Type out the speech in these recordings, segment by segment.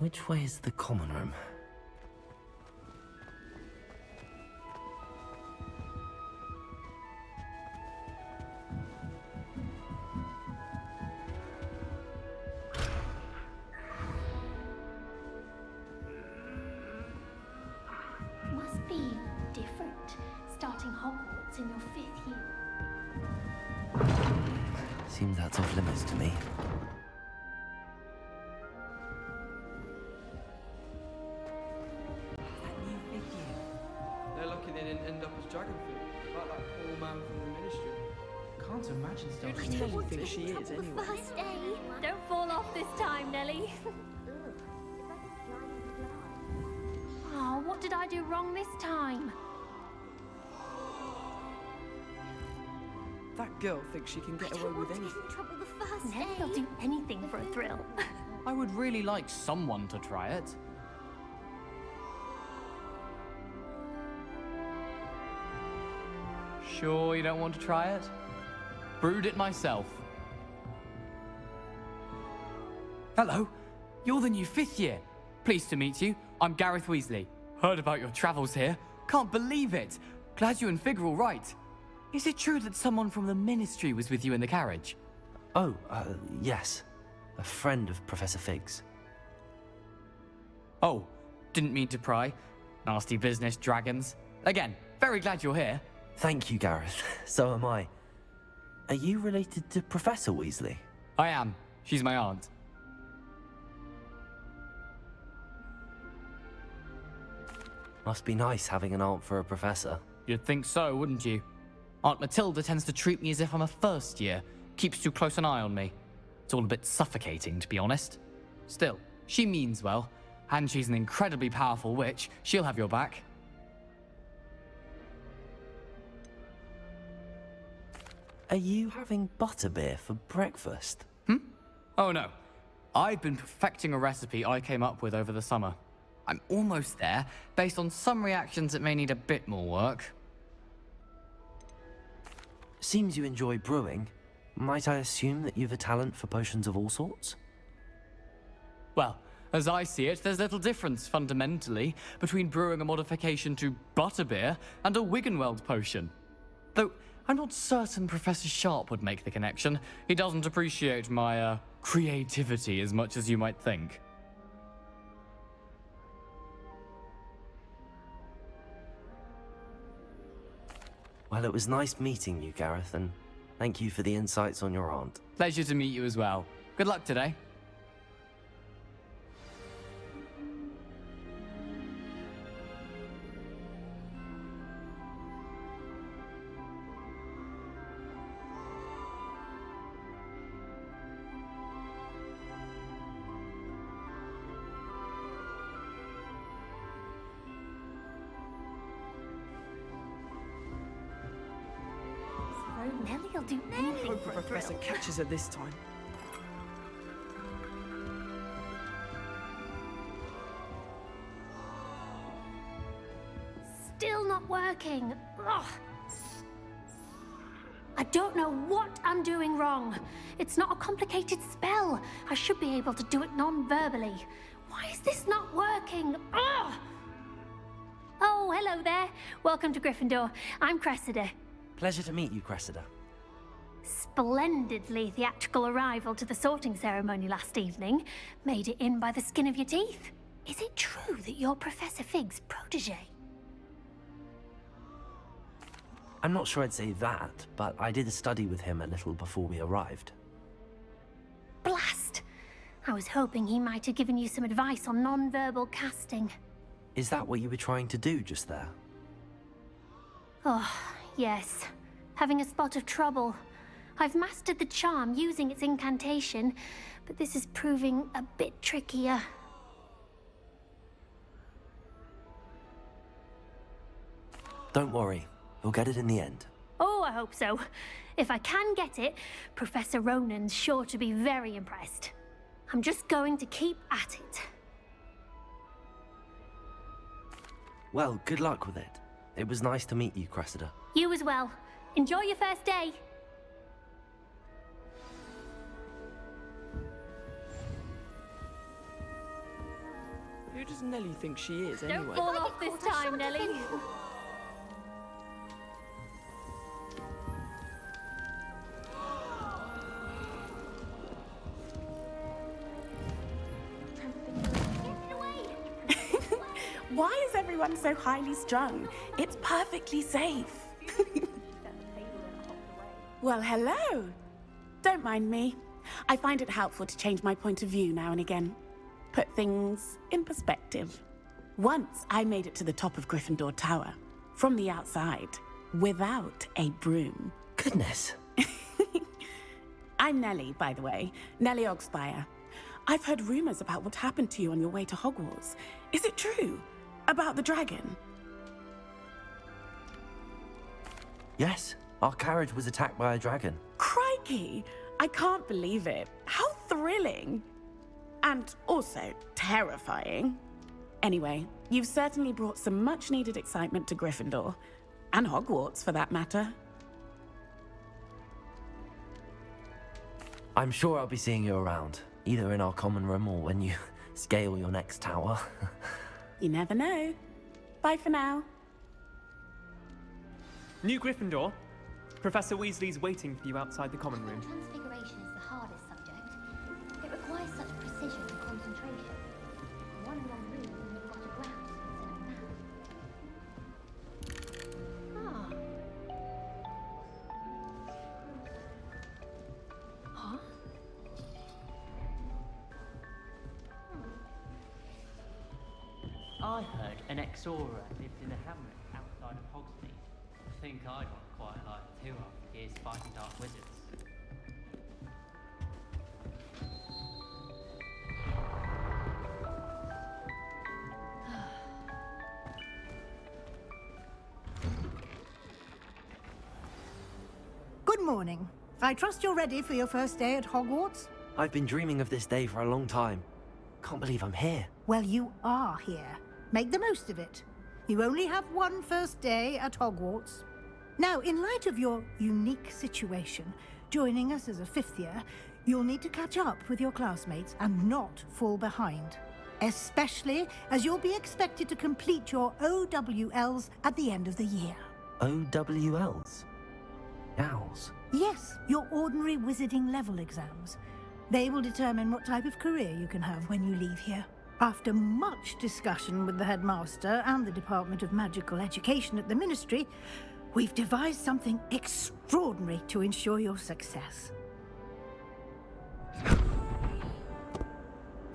Which way is the common room? Must be different, starting Hogwarts in your 5th year. Seems that's off limits to me. They're lucky they didn't end up as dragon food, like that poor man from the ministry. Can't imagine I stuff don't Nelly want to thinks she get in is trouble anyway. the first day. Don't fall off this time, Nelly. Oh, what did I do wrong this time? That girl thinks she can get away with anything. In trouble the first Nelly will do anything for a thrill. I would really like someone to try it. Sure you don't want to try it? Brewed it myself. Hello, you're the new 5th year. Pleased to meet you. I'm Gareth Weasley. Heard about your travels here. Can't believe it. Glad you and Fig are all right. Is it true that someone from the ministry was with you in the carriage? Oh, yes. A friend of Professor Fig's. Oh, didn't mean to pry. Nasty business, dragons. Again, very glad you're here. Thank you, Gareth. So am I. Are you related to Professor Weasley? I am. She's my aunt. Must be nice having an aunt for a professor. You'd think so, wouldn't you? Aunt Matilda tends to treat me as if I'm a first year. Keeps too close an eye on me. It's all a bit suffocating, to be honest. Still, she means well. And she's an incredibly powerful witch. She'll have your back. Are you having butterbeer for breakfast? Oh no. I've been perfecting a recipe I came up with over the summer. I'm almost there, based on some reactions that may need a bit more work. Seems you enjoy brewing. Might I assume that you've a talent for potions of all sorts? Well, as I see it, there's little difference, fundamentally, between brewing a modification to butterbeer and a Wiggenweld potion. Though, I'm not certain Professor Sharp would make the connection. He doesn't appreciate my, creativity as much as you might think. Well, it was nice meeting you, Gareth, and thank you for the insights on your aunt. Pleasure to meet you as well. Good luck today. Nelly'll do anything Hope for the a professor thrill. catches her this time. Still not working. Ugh. I don't know what I'm doing wrong. It's not a complicated spell. I should be able to do it non-verbally. Why is this not working? Ugh. Oh, hello there. Welcome to Gryffindor. I'm Cressida. Pleasure to meet you, Cressida. Splendidly theatrical arrival to the sorting ceremony last evening. Made it in by the skin of your teeth. Is it true that you're Professor Fig's protege? I'm not sure I'd say that, but I did study with him a little before we arrived. Blast! I was hoping he might have given you some advice on non-verbal casting. Is that what you were trying to do just there? Oh, yes. Having a spot of trouble. I've mastered the charm using its incantation, but this is proving a bit trickier. Don't worry, you'll get it in the end. Oh, I hope so. If I can get it, Professor Ronan's sure to be very impressed. I'm just going to keep at it. Well, good luck with it. It was nice to meet you, Cressida. You as well. Enjoy your first day. Who does Nelly think she is, Don't anyway? fall off this time, Nelly. Why is everyone so highly strung? It's perfectly safe. Well, hello. Don't mind me. I find it helpful to change my point of view now and again. Put things in perspective. Once I made it to the top of Gryffindor Tower, from the outside, without a broom. Goodness. I'm Nellie, by the way. Nellie Ogspire. I've heard rumors about what happened to you on your way to Hogwarts. Is it true? About the dragon? Yes, our carriage was attacked by a dragon. Crikey! I can't believe it. How thrilling! And also terrifying. Anyway, you've certainly brought some much-needed excitement to Gryffindor. And Hogwarts, for that matter. I'm sure I'll be seeing you around, either in our common room or when you scale your next tower. You never know. Bye for now. New Gryffindor. Professor Weasley's waiting for you outside the common room. Transfiguration is the hardest subject. It requires such precision and concentration. One long move and you've got a grouse instead of man. Ah. Huh? I heard an ex-Auror lived in a hamlet outside of Hogsmeade. I think I got quite alive too after years fighting dark wizards. Good morning. I trust you're ready for your first day at Hogwarts? I've been dreaming of this day for a long time. Can't believe I'm here. Well, you are here. Make the most of it. You only have one first day at Hogwarts. Now, in light of your unique situation, joining us as a fifth year, you'll need to catch up with your classmates and not fall behind. Especially as you'll be expected to complete your OWLs at the end of the year. OWLs? Owls? Yes, your ordinary wizarding level exams. They will determine what type of career you can have when you leave here. After much discussion with the headmaster and the Department of Magical Education at the Ministry, we've devised something extraordinary to ensure your success.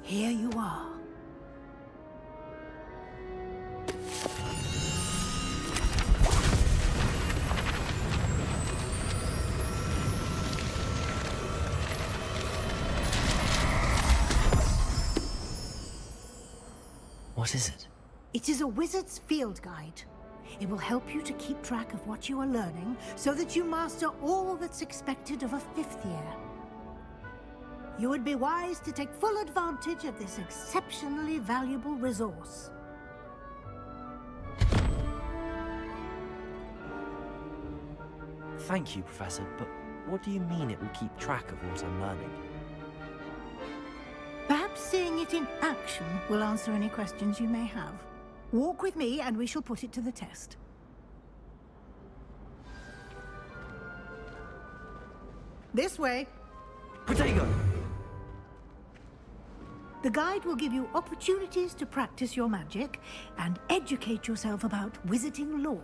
Here you are. What is it? It is a wizard's field guide. It will help you to keep track of what you are learning so that you master all that's expected of a fifth year. You would be wise to take full advantage of this exceptionally valuable resource. Thank you, Professor, but what do you mean it will keep track of what I'm learning? Perhaps seeing it in action will answer any questions you may have. Walk with me and we shall put it to the test. This way. Protego! The guide will give you opportunities to practice your magic and educate yourself about wizarding lore.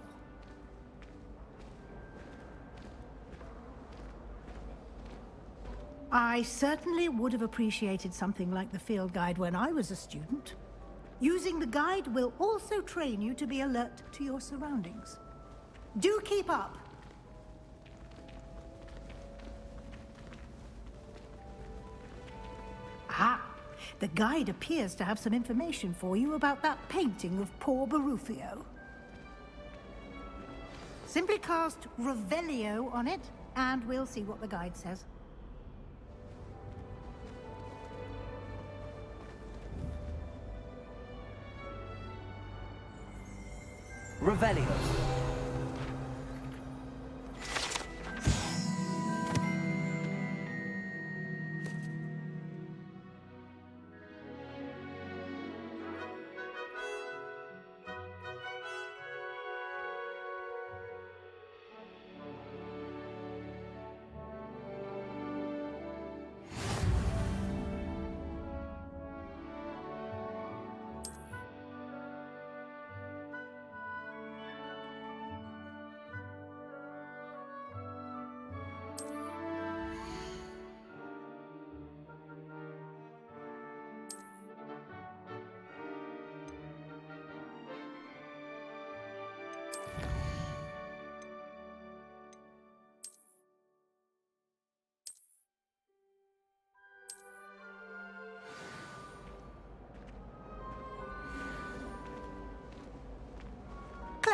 I certainly would have appreciated something like the field guide when I was a student. Using the guide will also train you to be alert to your surroundings. Do keep up! Ah, the guide appears to have some information for you about that painting of poor Barufio. Simply cast Revelio on it, and we'll see what the guide says. Revelio.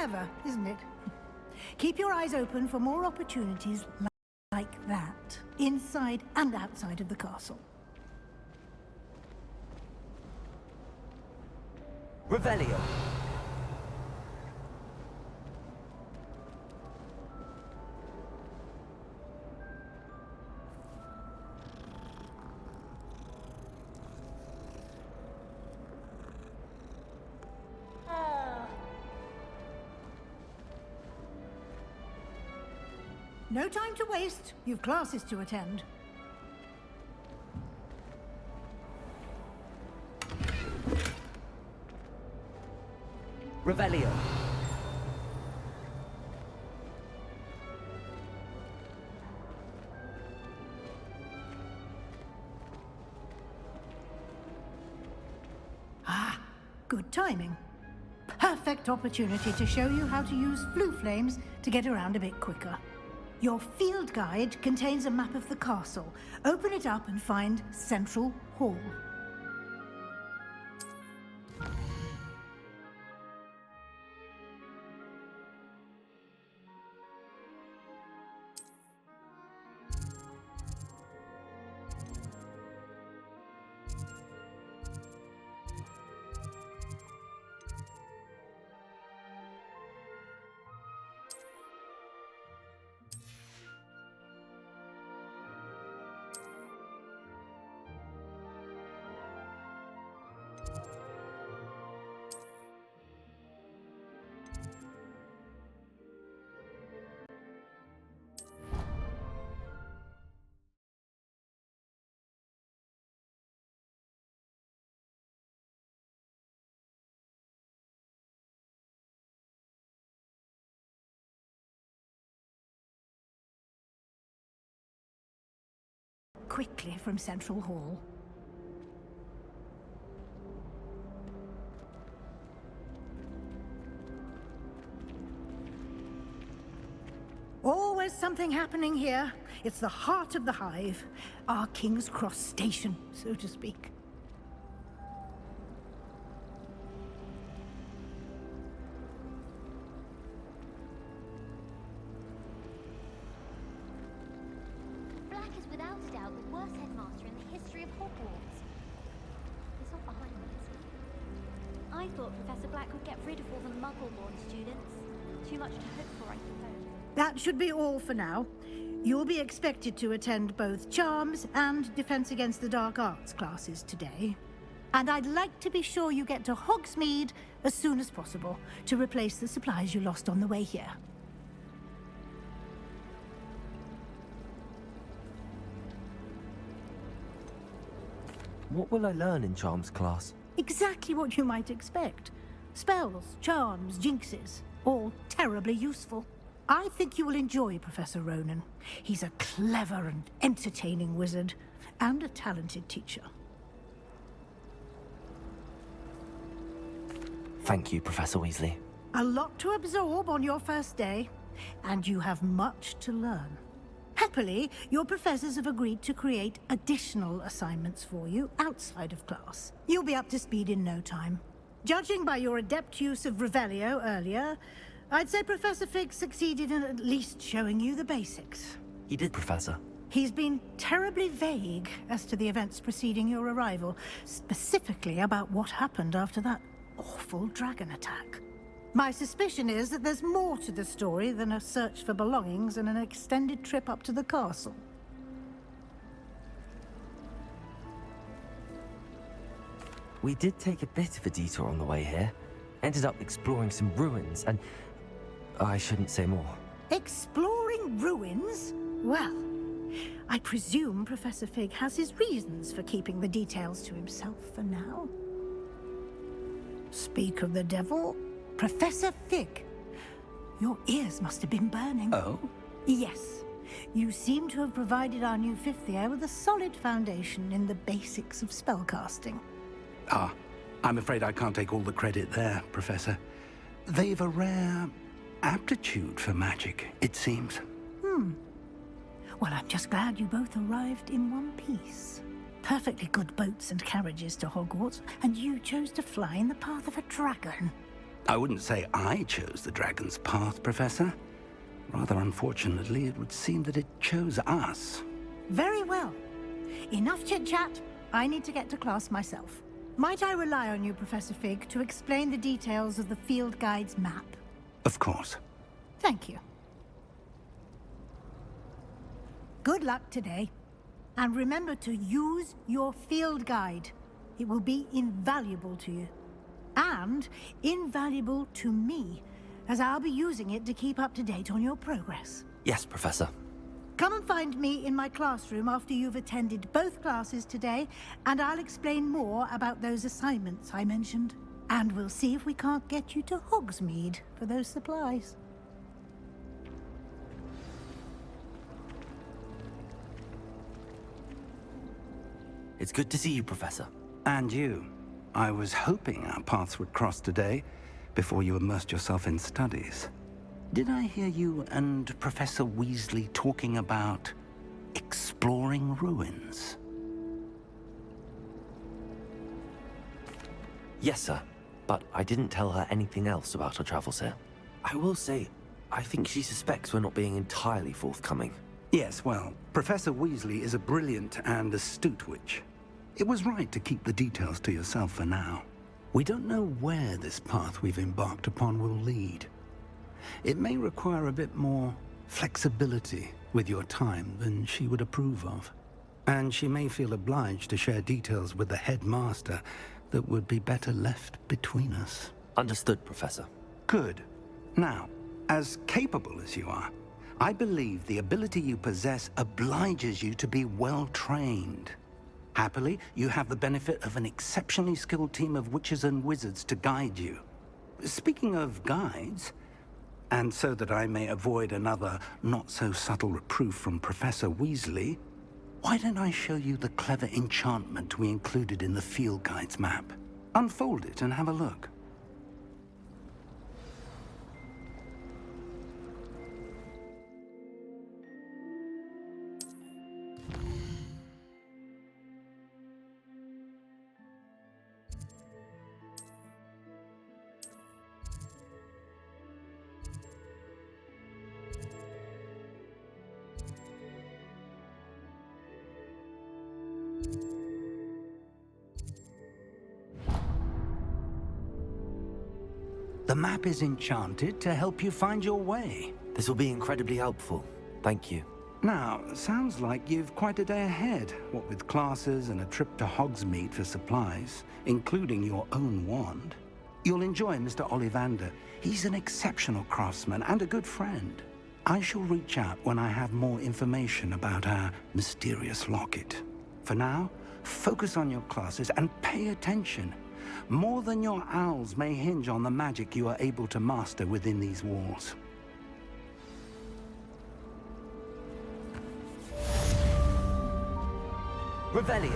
Clever, isn't it? Keep your eyes open for more opportunities like that, inside and outside of the castle. Revelio. No time to waste. You've classes to attend. Revelio. Ah, good timing. Perfect opportunity to show you how to use flue flames to get around a bit quicker. Your field guide contains a map of the castle. Open it up and find Central Hall. Quickly from Central Hall. Always something happening here. It's the heart of the hive. Our King's Cross station, so to speak. Black is without a doubt the worst headmaster in the history of Hogwarts. He's not behind me, is he? I thought Professor Black would get rid of all the Muggle-born students. Too much to hope for, I suppose. That should be all for now. You'll be expected to attend both Charms and Defense Against the Dark Arts classes today. And I'd like to be sure you get to Hogsmeade as soon as possible to replace the supplies you lost on the way here. What will I learn in Charms class? Exactly what you might expect. Spells, charms, jinxes, all terribly useful. I think you will enjoy Professor Ronan. He's a clever and entertaining wizard, and a talented teacher. Thank you, Professor Weasley. A lot to absorb on your first day, and you have much to learn. Happily, your professors have agreed to create additional assignments for you outside of class. You'll be up to speed in no time. Judging by your adept use of Revelio earlier, I'd say Professor Fig succeeded in at least showing you the basics. He did, Professor. He's been terribly vague as to the events preceding your arrival, specifically about what happened after that awful dragon attack. My suspicion is that there's more to the story than a search for belongings and an extended trip up to the castle. We did take a bit of a detour on the way here. Ended up exploring some ruins and... I shouldn't say more. Exploring ruins? Well, I presume Professor Fig has his reasons for keeping the details to himself for now. Speak of the devil, Professor Fig. Your ears must have been burning. Oh? Yes. You seem to have provided our new fifth year with a solid foundation in the basics of spellcasting. Ah, I'm afraid I can't take all the credit there, Professor. They've a rare aptitude for magic, it seems. Well, I'm just glad you both arrived in one piece. Perfectly good boats and carriages to Hogwarts, and you chose to fly in the path of a dragon. I wouldn't say I chose the dragon's path, Professor. Rather unfortunately, it would seem that it chose us. Very well. Enough chit-chat. I need to get to class myself. Might I rely on you, Professor Fig, to explain the details of the field guide's map? Of course. Thank you. Good luck today. And remember to use your field guide. It will be invaluable to you. And invaluable to me, as I'll be using it to keep up to date on your progress. Yes, Professor. Come and find me in my classroom after you've attended both classes today, and I'll explain more about those assignments I mentioned. And we'll see if we can't get you to Hogsmeade for those supplies. It's good to see you, Professor. And you. I was hoping our paths would cross today, before you immersed yourself in studies. Did I hear you and Professor Weasley talking about exploring ruins? Yes, sir. But I didn't tell her anything else about our travels here. I will say, I think she suspects we're not being entirely forthcoming. Yes, well, Professor Weasley is a brilliant and astute witch. It was right to keep the details to yourself for now. We don't know where this path we've embarked upon will lead. It may require a bit more flexibility with your time than she would approve of. And she may feel obliged to share details with the headmaster that would be better left between us. Understood, Professor. Good. Now, as capable as you are, I believe the ability you possess obliges you to be well-trained. Happily, you have the benefit of an exceptionally skilled team of witches and wizards to guide you. Speaking of guides, and so that I may avoid another not-so-subtle reproof from Professor Weasley, why don't I show you the clever enchantment we included in the field guide's map? Unfold it and have a look. The map is enchanted to help you find your way. This will be incredibly helpful. Thank you. Now, sounds like you've quite a day ahead, what with classes and a trip to Hogsmeade for supplies, including your own wand. You'll enjoy Mr. Ollivander. He's an exceptional craftsman and a good friend. I shall reach out when I have more information about our mysterious locket. For now, focus on your classes and pay attention. More than your owls may hinge on the magic you are able to master within these walls. Revelio.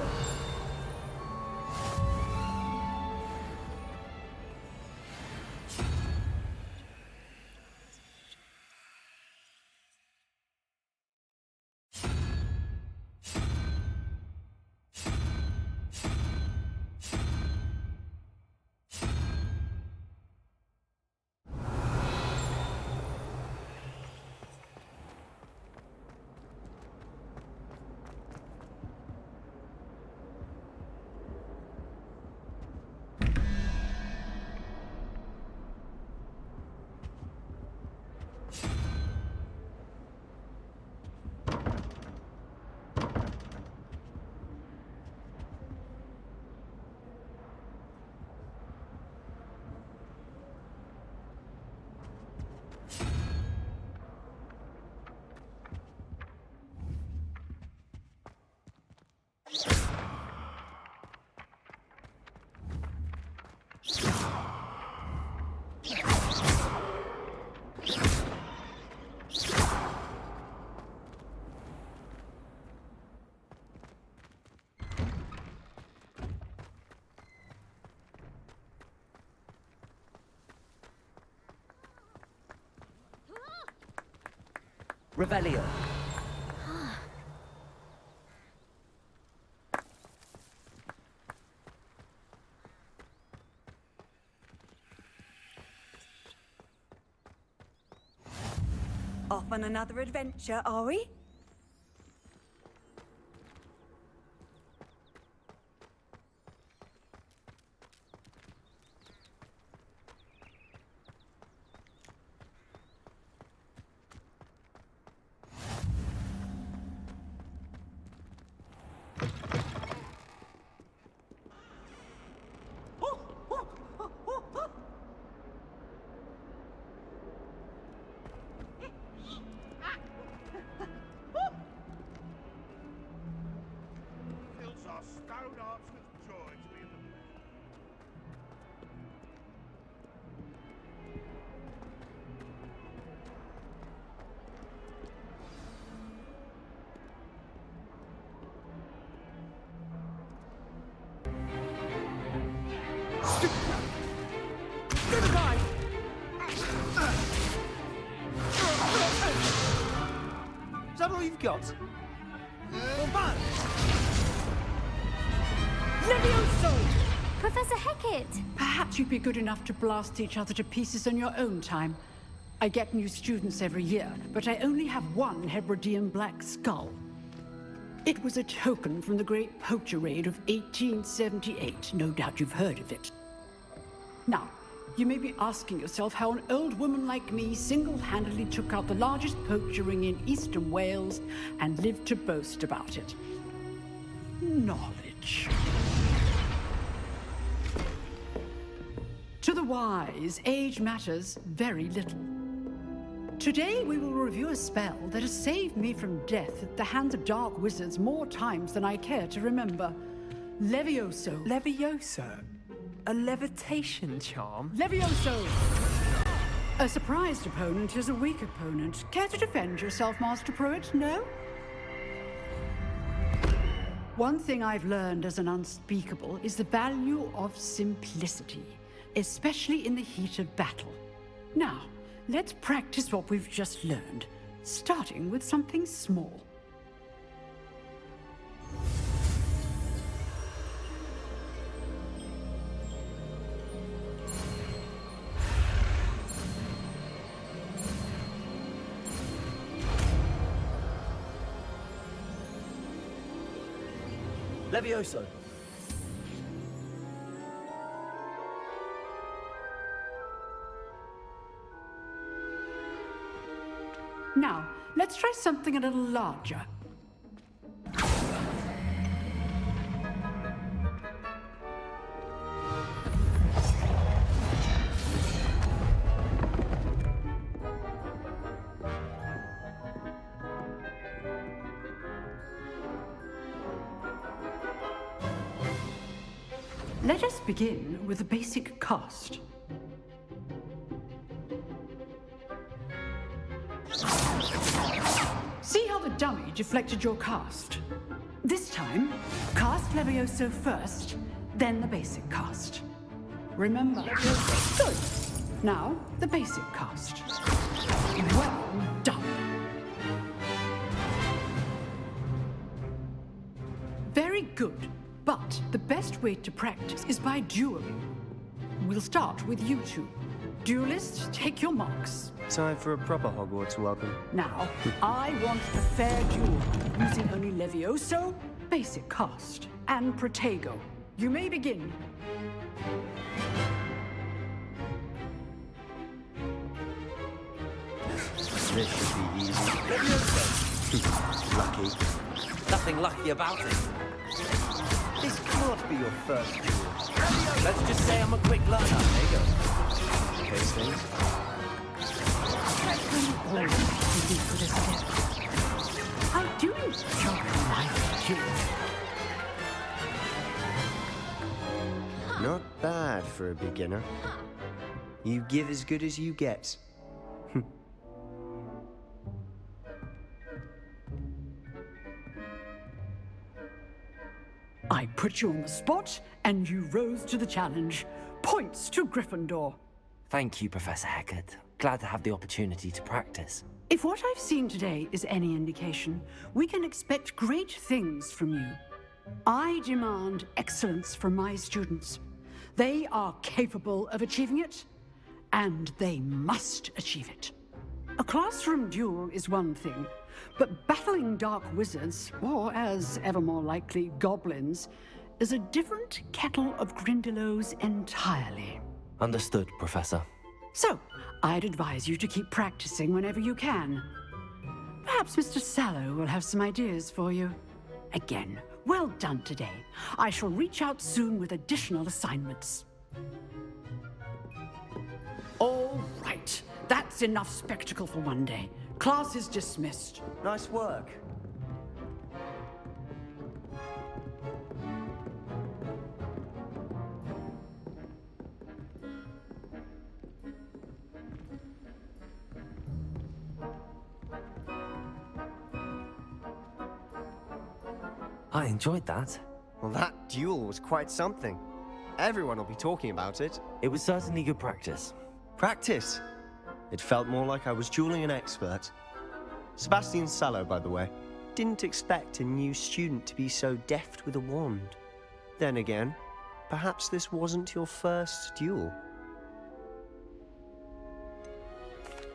Revelio. Off on another adventure, are we? Is that all you've got? Levioso! Professor Hecat! Perhaps you'd be good enough to blast each other to pieces on your own time. I get new students every year, but I only have one Hebridean black skull. It was a token from the Great Poacher Raid of 1878. No doubt you've heard of it. Now, you may be asking yourself how an old woman like me single-handedly took out the largest poacher ring in eastern Wales and lived to boast about it. Knowledge. To the wise, age matters very little. Today we will review a spell that has saved me from death at the hands of dark wizards more times than I care to remember. Levioso. Levioso? A levitation charm? Levioso! A surprised opponent is a weak opponent. Care to defend yourself, Master Pruitt? No? One thing I've learned as an unspeakable is the value of simplicity, especially in the heat of battle. Now, let's practice what we've just learned, starting with something small. Levioso. Now, let's try something a little larger. Let us begin with the basic cast. See how the dummy deflected your cast? This time, cast Levioso first, then the basic cast. Remember, good. Now, the basic cast. Well done. Very good. But the best way to practice is by dueling. We'll start with you two. Duelists, take your marks. Time for a proper Hogwarts welcome. Now, I want a fair duel, using only Levioso, basic cast, and Protego. You may begin. This should be easy. Levioso! Lucky. Nothing lucky about it. This can't be your first duel. Let's just say I'm a quick learner. There you go. Okay, things. I do enjoy my duel. Not bad for a beginner. You give as good as you get. I put you on the spot, and you rose to the challenge. Points to Gryffindor. Thank you, Professor Hecat. Glad to have the opportunity to practice. If what I've seen today is any indication, we can expect great things from you. I demand excellence from my students. They are capable of achieving it, and they must achieve it. A classroom duel is one thing, but battling dark wizards, or as ever more likely, goblins, is a different kettle of Grindylows entirely. Understood, Professor. So, I'd advise you to keep practicing whenever you can. Perhaps Mr. Sallow will have some ideas for you. Again, well done today. I shall reach out soon with additional assignments. All right. That's enough spectacle for one day. Class is dismissed. Nice work. I enjoyed that. Well, that duel was quite something. Everyone will be talking about it. It was certainly good practice. Practice? It felt more like I was dueling an expert. Sebastian Sallow, by the way, didn't expect a new student to be so deft with a wand. Then again, perhaps this wasn't your first duel.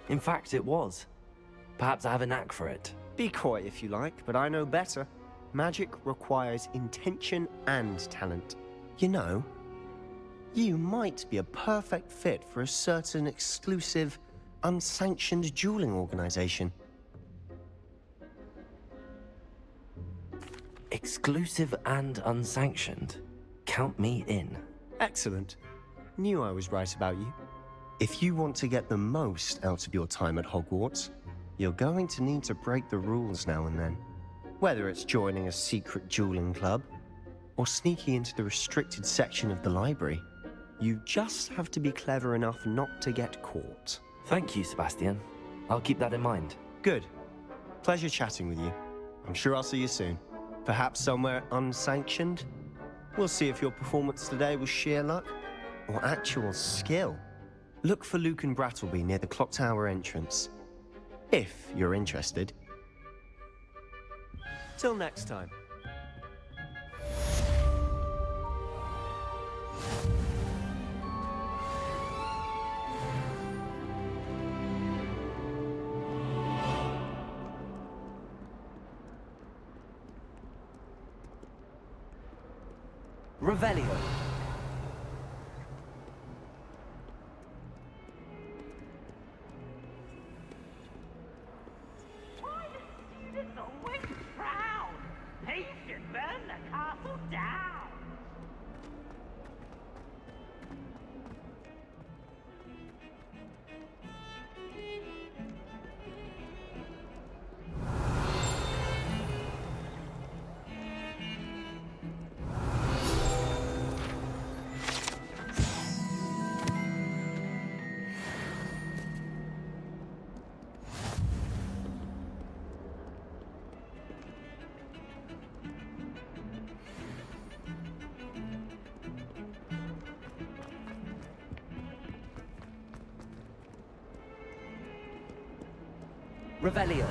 In fact, it was. Perhaps I have a knack for it. Be coy if you like, but I know better. Magic requires intention and talent. You know, you might be a perfect fit for a certain exclusive, unsanctioned dueling organization. Exclusive and unsanctioned? Count me in. Excellent. Knew I was right about you. If you want to get the most out of your time at Hogwarts, you're going to need to break the rules now and then. Whether it's joining a secret dueling club, or sneaking into the restricted section of the library, you just have to be clever enough not to get caught. Thank you, Sebastian. I'll keep that in mind. Good. Pleasure chatting with you. I'm sure I'll see you soon. Perhaps somewhere unsanctioned? We'll see if your performance today was sheer luck, or actual skill. Look for Luke and Brattleby near the clock tower entrance. If you're interested. Till next time. Revelio. Students always proud. They should burn the castle down. Revelio.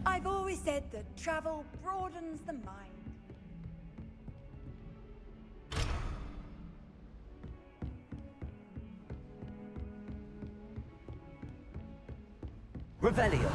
I've always said that travel broadens the mind. Revelio.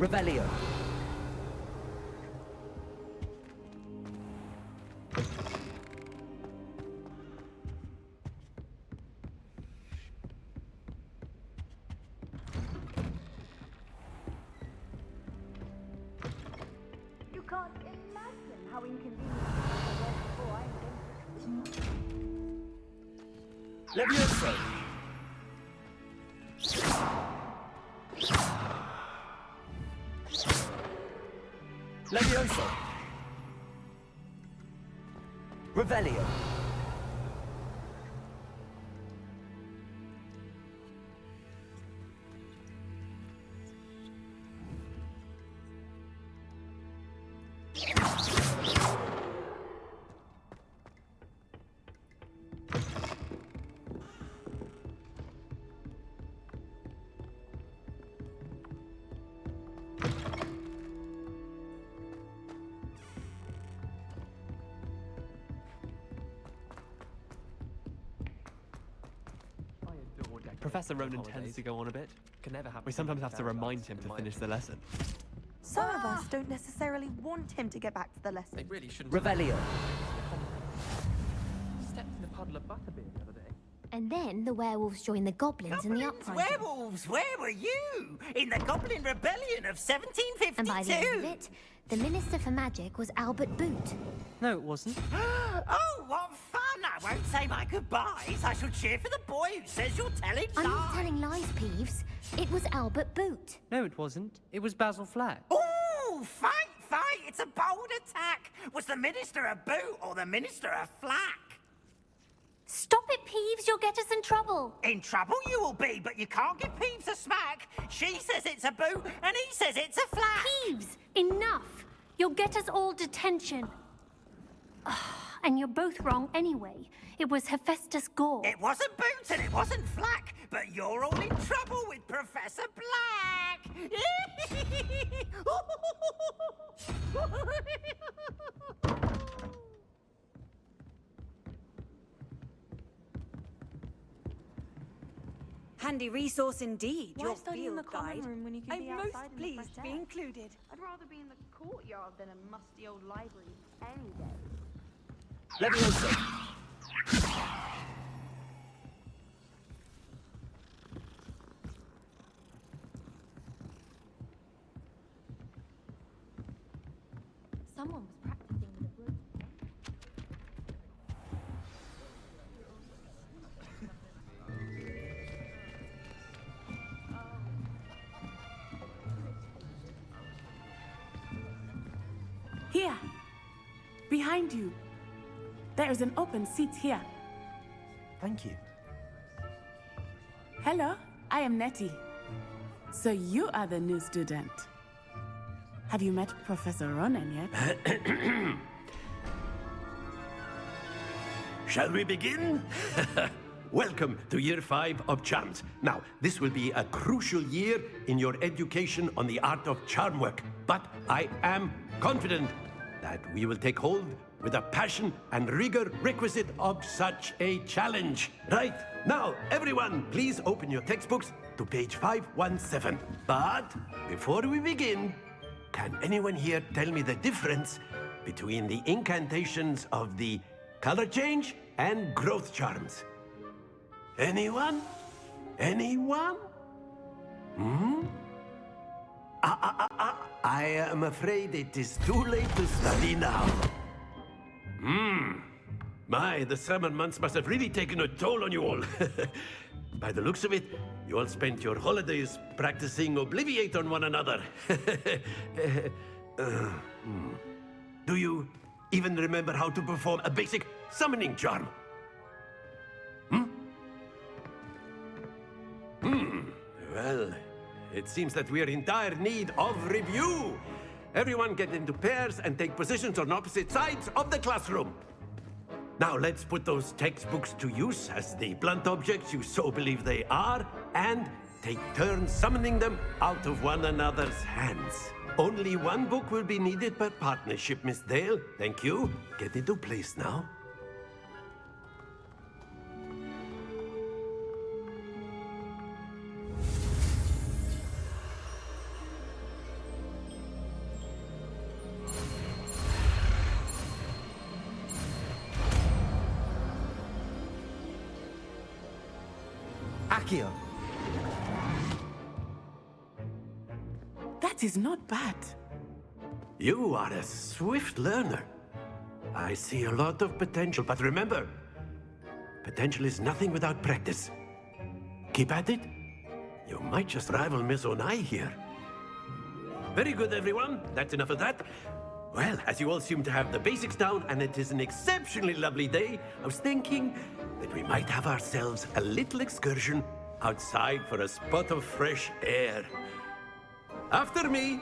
Revelio. You can't imagine how inconvenient it was before I invented it. Levioso. Levioso. Revelio. Professor Ronan tends to go on a bit. We sometimes have to remind him to finish the lesson. Some of us don't necessarily want him to get back to the lesson. They really shouldn't. Revelio. Stepped in a puddle of butterbeer the other day. And then the werewolves joined the goblins in the uprising. Werewolves, where were you? In the Goblin Rebellion of 1752? And by the end of it, the Minister for Magic was Albert Boot. No, it wasn't. Oh, what fun! I won't say my goodbyes. I shall cheer for the boy who says you're telling I'm lies. not telling lies, Peeves. It was Albert Boot. No, it wasn't. It was Basil Flack. Ooh, fight! It's a bold attack. Was the Minister a boot or the Minister a flack? Stop it, Peeves. You'll get us in trouble. In trouble you will be, but you can't give Peeves a smack. She says it's a boot, and he says it's a flack. Peeves, enough. You'll get us all detention. And you're both wrong anyway. It was Hephaestus Gore. It wasn't boot and it wasn't flack, but you're all in trouble with Professor Black. Handy resource indeed. Why Your study in the field common guide. room when you can I'm be most outside in the pleased fresh to be air? included. I'd rather be in the courtyard than a musty old library any day. Levioso. Someone was practicing with a broom. Here. Behind you. There is an open seat here. Thank you. Hello, I am Nettie. So you are the new student. Have you met Professor Ronan yet? Shall we begin? Welcome to Year 5 of Charms. Now, this will be a crucial year in your education on the art of charm work, but I am confident that we will take hold with the passion and rigor requisite of such a challenge. Right, now, everyone, please open your textbooks to page 517. But before we begin, can anyone here tell me the difference between the incantations of the color change and growth charms? Anyone? Anyone? I am afraid it is too late to study now. My, the summer months must have really taken a toll on you all. By the looks of it, you all spent your holidays practicing Obliviate on one another. Do you even remember how to perform a basic summoning charm? Well, it seems that we are in dire need of review. Everyone get into pairs and take positions on opposite sides of the classroom. Now let's put those textbooks to use as the blunt objects you so believe they are, and take turns summoning them out of one another's hands. Only one book will be needed per partnership, Miss Dale. Thank you. Get into place now. luckier. That is not bad. You are a swift learner. I see a lot of potential, but remember, potential is nothing without practice. Keep at it. You might just rival Miss Onai here. Very good, everyone. That's enough of that. Well, as you all seem to have the basics down, and it is an exceptionally lovely day, I was thinking that we might have ourselves a little excursion outside for a spot of fresh air. After me.